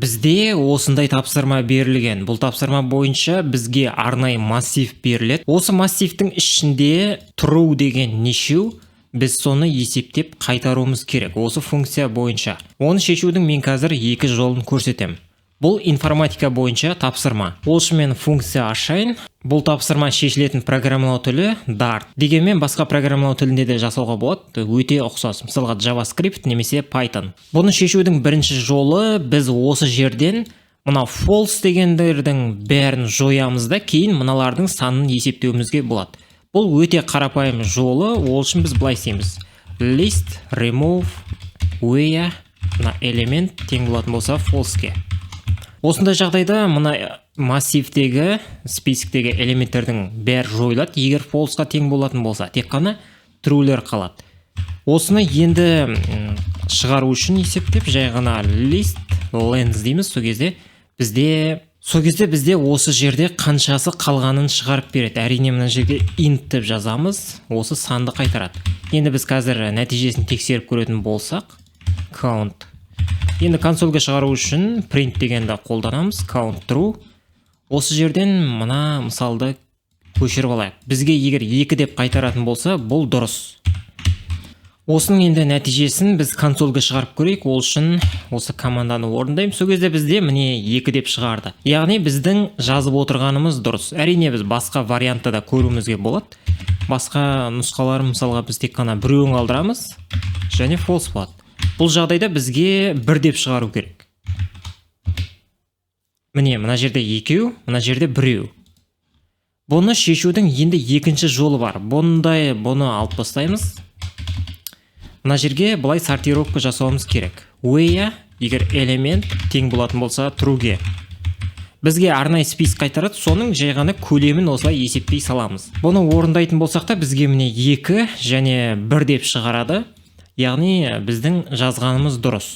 Бізде осындай тапсырма берілген. Бұл тапсырма бойынша бізге арнайы массив беріледі. Осы массивтің ішінде true деген нешеу, біз соны есептеп қайтаруымыз керек. Осы функция бойынша. Оны шешудің мен қазір екі жолын көрсетем. Бұл информатика бойынша тапсырма. Ол үшін мен функция ашайын. Бұл тапсырма шешілетін программалау тілі Dart. Дегенмен басқа программалау тілінде де жасауға болады. Өте ұқсас. Мысалға JavaScript немесе Python. Бұны шешудің бірінші жолы біз осы жерден мына false дегендердің бәрін жоямыз да кейін мыналардың санын есептеуімізге болады. Бұл өте қарапайым жолы. Ол үшін біз былай істейміз. List remove where мына элемент тең болатын болса false-ке. Осындай жағдайда мына массивтегі, списіктегі элементтердің бәрі жойылады. Егер false-қа тең болатын болса, тек қана true'лер қалады. Осыны енді шығару үшін есептеп, жай ғана list length дейміз. Сол кезде бізде осы жерде қаншасы қалғанын шығарып береді. Әрине мына жерге int деп жазамыз, осы санды қайтарады. Енді біз қазір нәтижесін тексеріп көретін болсақ, count. Енді консольға шығару үшін print дегенді қолданамыз, count true. Осы жерден мына мысалды көшіріп алайық. Бізге егер 2 деп қайтаратын болса, бұл дұрыс. Осының енді нәтижесін біз консольға шығарып көрейік. Ол үшін осы команданы орындаймыз. Сол кезде бізде міне 2 деп шығарды. Яғни біздің жазып отырғанымыз дұрыс. Әрине біз басқа вариантты да көруімізге болады. Басқа нұсқалар мысалға біз тек қана біреуін қалдырамыз және false болады. Бұл жағдайда бізге 1 деп шығару керек. Міне, мына жерде 2, мына жерде 1. Бұны шешудің енді екінші жолы бар. Бұны алып тастаймыз. Мына жерге былай сортировка жасауымыз керек. Where егер элемент тең болатын болса true'ге. Бізге арнайы список қайтарады, соның жай ғана көлемін осылай есептей саламыз. Бұны орындайтын болсақ та бізге міне 2 және 1 деп шығарады. Яғни біздің жазғанымыз дұрыс.